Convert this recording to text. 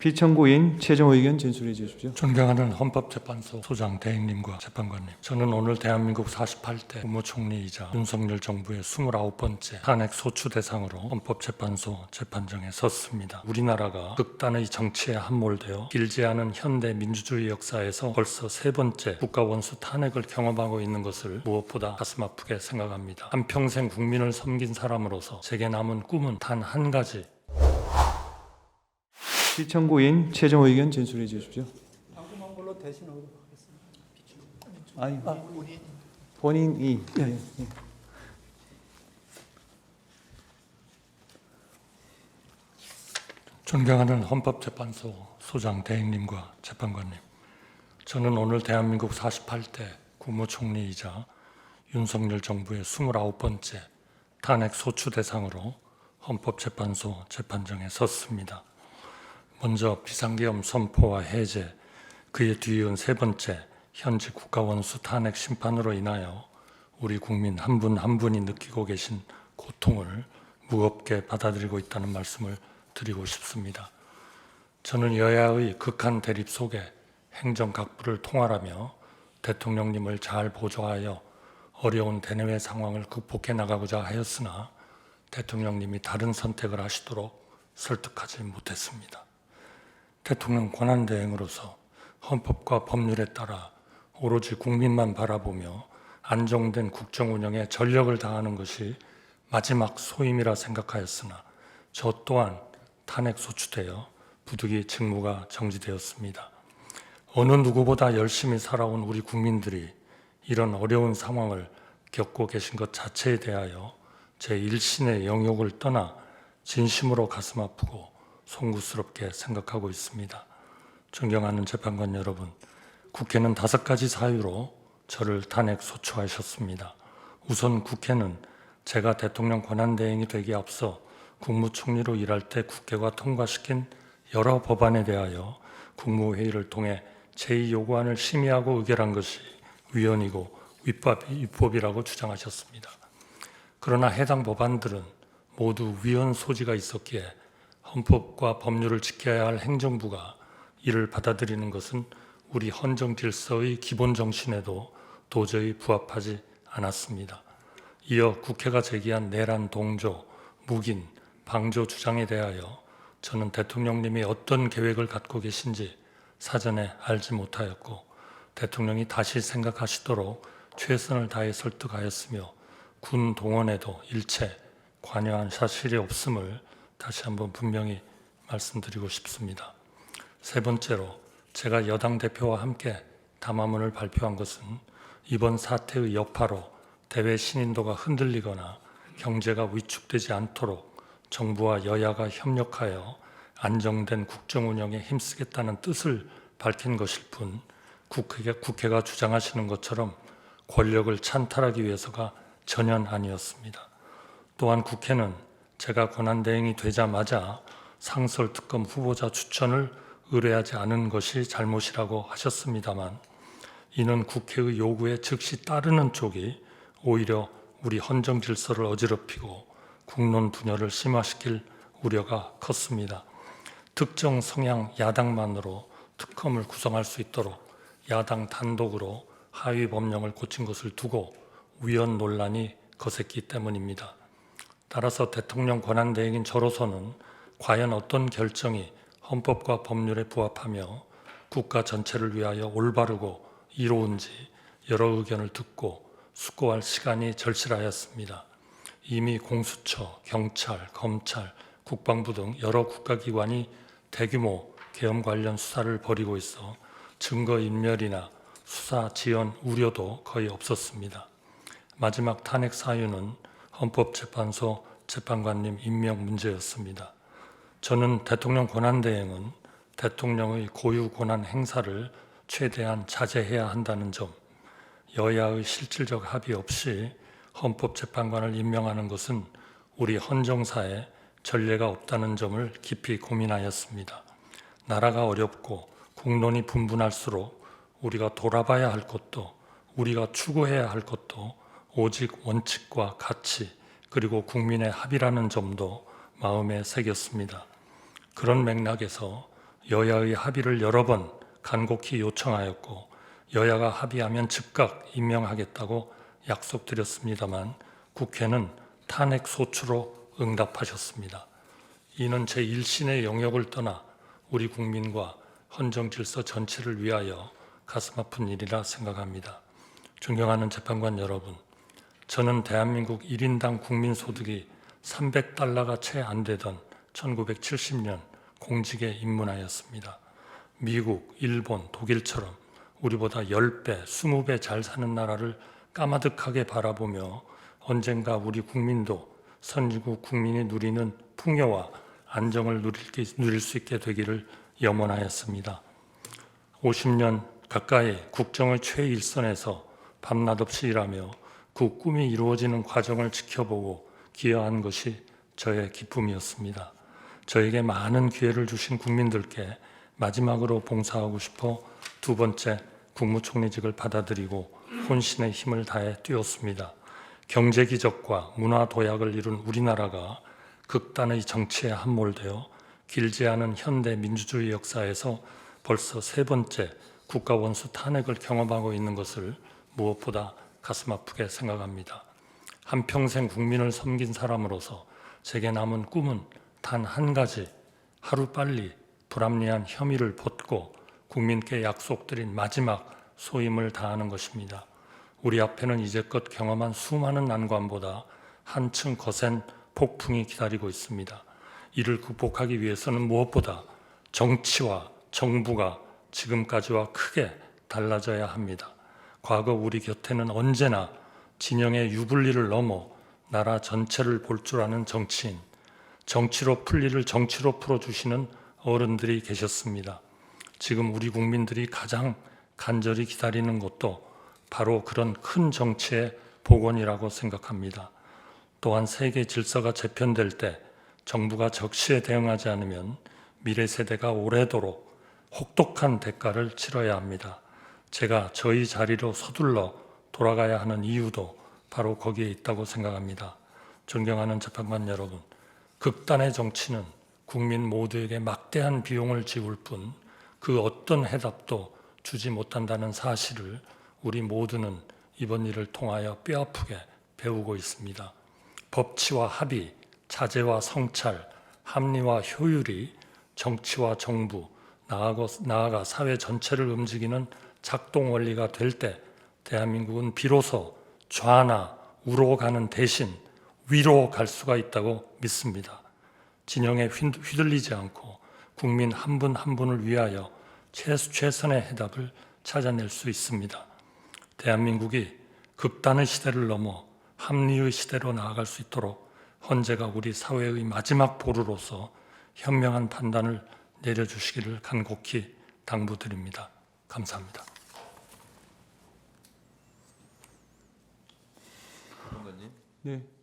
피청구인 최종 의견 진술해 주십시오. 존경하는 헌법재판소 소장 대행님과 재판관님, 저는 오늘 대한민국 48대 국무총리이자 윤석열 정부의 29번째 탄핵 소추 대상으로 헌법재판소 재판정에 섰습니다. 우리나라가 극단의 정치에 함몰되어 길지 않은 현대 민주주의 역사에서 벌써 3번째 국가원수 탄핵을 경험하고 있는 것을 무엇보다 가슴 아프게 생각합니다. 한평생 국민을 섬긴 사람으로서 제게 남은 꿈은 단 한 가지, 피청구인 최종 의견 진술해 주십시오. 궁금한 걸로 대신하도록 하겠습니다. 아니, 본인이 존경하는 헌법재판소 소장 대행님과 재판관님, 저는 오늘 대한민국 48대 국무총리이자 윤석열 정부의 29번째 탄핵 소추 대상으로 헌법재판소 재판정에 섰습니다. 먼저 비상계엄 선포와 해제, 그에 뒤이은 3번째 현직 국가원수 탄핵 심판으로 인하여 우리 국민 한 분 한 분이 느끼고 계신 고통을 무겁게 받아들이고 있다는 말씀을 드리고 싶습니다. 저는 여야의 극한 대립 속에 행정각부를 통할하며 대통령님을 잘 보좌하여 어려운 대내외 상황을 극복해 나가고자 하였으나 대통령님이 다른 선택을 하시도록 설득하지 못했습니다. 대통령 권한대행으로서 헌법과 법률에 따라 오로지 국민만 바라보며 안정된 국정 운영에 전력을 다하는 것이 마지막 소임이라 생각하였으나 저 또한 탄핵 소추되어 부득이 직무가 정지되었습니다. 어느 누구보다 열심히 살아온 우리 국민들이 이런 어려운 상황을 겪고 계신 것 자체에 대하여 제 일신의 영역을 떠나 진심으로 가슴 아프고 송구스럽게 생각하고 있습니다. 존경하는 재판관 여러분, 국회는 5가지 사유로 저를 탄핵 소추하셨습니다. 우선 국회는 제가 대통령 권한대행이 되기에 앞서 국무총리로 일할 때 국회가 통과시킨 여러 법안에 대하여 국무회의를 통해 제2요구안을 심의하고 의결한 것이 위헌이고 위법이라고 주장하셨습니다. 그러나 해당 법안들은 모두 위헌 소지가 있었기에 헌법과 법률을 지켜야 할 행정부가 이를 받아들이는 것은 우리 헌정 질서의 기본 정신에도 도저히 부합하지 않았습니다. 이어 국회가 제기한 내란 동조, 묵인, 방조 주장에 대하여 저는 대통령님이 어떤 계획을 갖고 계신지 사전에 알지 못하였고 대통령이 다시 생각하시도록 최선을 다해 설득하였으며 군 동원에도 일체 관여한 사실이 없음을 다시 한번 분명히 말씀드리고 싶습니다. 3번째로 제가 여당 대표와 함께 담화문을 발표한 것은 이번 사태의 여파로 대외 신인도가 흔들리거나 경제가 위축되지 않도록 정부와 여야가 협력하여 안정된 국정 운영에 힘쓰겠다는 뜻을 밝힌 것일 뿐 국회가 주장하시는 것처럼 권력을 찬탈하기 위해서가 전혀 아니었습니다. 또한 국회는 제가 권한대행이 되자마자 상설특검 후보자 추천을 의뢰하지 않은 것이 잘못이라고 하셨습니다만 이는 국회의 요구에 즉시 따르는 쪽이 오히려 우리 헌정 질서를 어지럽히고 국론 분열을 심화시킬 우려가 컸습니다. 특정 성향 야당만으로 특검을 구성할 수 있도록 야당 단독으로 하위 법령을 고친 것을 두고 위헌 논란이 거셌기 때문입니다. 따라서 대통령 권한대행인 저로서는 과연 어떤 결정이 헌법과 법률에 부합하며 국가 전체를 위하여 올바르고 이로운지 여러 의견을 듣고 숙고할 시간이 절실하였습니다. 이미 공수처, 경찰, 검찰, 국방부 등 여러 국가기관이 대규모 계엄 관련 수사를 벌이고 있어 증거인멸이나 수사 지연 우려도 거의 없었습니다. 마지막 탄핵 사유는 헌법재판소 재판관님 임명 문제였습니다. 저는 대통령 권한대행은 대통령의 고유 권한 행사를 최대한 자제해야 한다는 점, 여야의 실질적 합의 없이 헌법재판관을 임명하는 것은 우리 헌정사에 전례가 없다는 점을 깊이 고민하였습니다. 나라가 어렵고 국론이 분분할수록 우리가 돌아봐야 할 것도 우리가 추구해야 할 것도 오직 원칙과 가치 그리고 국민의 합의라는 점도 마음에 새겼습니다. 그런 맥락에서 여야의 합의를 여러 번 간곡히 요청하였고 여야가 합의하면 즉각 임명하겠다고 약속드렸습니다만 국회는 탄핵 소추로 응답하셨습니다. 이는 제1신의 영역을 떠나 우리 국민과 헌정 질서 전체를 위하여 가슴 아픈 일이라 생각합니다. 존경하는 재판관 여러분, 저는 대한민국 1인당 국민소득이 300달러가 채 안 되던 1970년 공직에 입문하였습니다. 미국, 일본, 독일처럼 우리보다 10배, 20배 잘 사는 나라를 까마득하게 바라보며 언젠가 우리 국민도 선진국 국민이 누리는 풍요와 안정을 누릴 수 있게 되기를 염원하였습니다. 50년 가까이 국정의 최일선에서 밤낮 없이 일하며 그 꿈이 이루어지는 과정을 지켜보고 기여한 것이 저의 기쁨이었습니다. 저에게 많은 기회를 주신 국민들께 마지막으로 봉사하고 싶어 두 번째 국무총리직을 받아들이고 혼신의 힘을 다해 뛰었습니다. 경제 기적과 문화 도약을 이룬 우리나라가 극단의 정치에 함몰되어 길지 않은 현대 민주주의 역사에서 벌써 세 번째 국가 원수 탄핵을 경험하고 있는 것을 무엇보다 가슴 아프게 생각합니다. 한평생 국민을 섬긴 사람으로서 제게 남은 꿈은 단 한 가지, 하루빨리 불합리한 혐의를 벗고 국민께 약속드린 마지막 소임을 다하는 것입니다. 우리 앞에는 이제껏 경험한 수많은 난관보다 한층 거센 폭풍이 기다리고 있습니다. 이를 극복하기 위해서는 무엇보다 정치와 정부가 지금까지와 크게 달라져야 합니다. 과거 우리 곁에는 언제나 진영의 유불리를 넘어 나라 전체를 볼 줄 아는 정치인, 정치로 풀 일을 정치로 풀어주시는 어른들이 계셨습니다. 지금 우리 국민들이 가장 간절히 기다리는 것도 바로 그런 큰 정치의 복원이라고 생각합니다. 또한 세계 질서가 재편될 때 정부가 적시에 대응하지 않으면 미래 세대가 오래도록 혹독한 대가를 치러야 합니다. 제가 저희 자리로 서둘러 돌아가야 하는 이유도 바로 거기에 있다고 생각합니다. 존경하는 재판관 여러분, 극단의 정치는 국민 모두에게 막대한 비용을 지울 뿐 그 어떤 해답도 주지 못한다는 사실을 우리 모두는 이번 일을 통하여 뼈아프게 배우고 있습니다. 법치와 합의, 자제와 성찰, 합리와 효율이 정치와 정부, 나아가 사회 전체를 움직이는 작동 원리가 될 때 대한민국은 비로소 좌나 우로 가는 대신 위로 갈 수가 있다고 믿습니다. 진영에 휘둘리지 않고 국민 한 분 한 분을 위하여 최선의 해답을 찾아낼 수 있습니다. 대한민국이 극단의 시대를 넘어 합리의 시대로 나아갈 수 있도록 헌재가 우리 사회의 마지막 보루로서 현명한 판단을 내려주시기를 간곡히 당부드립니다. 감사합니다. 네.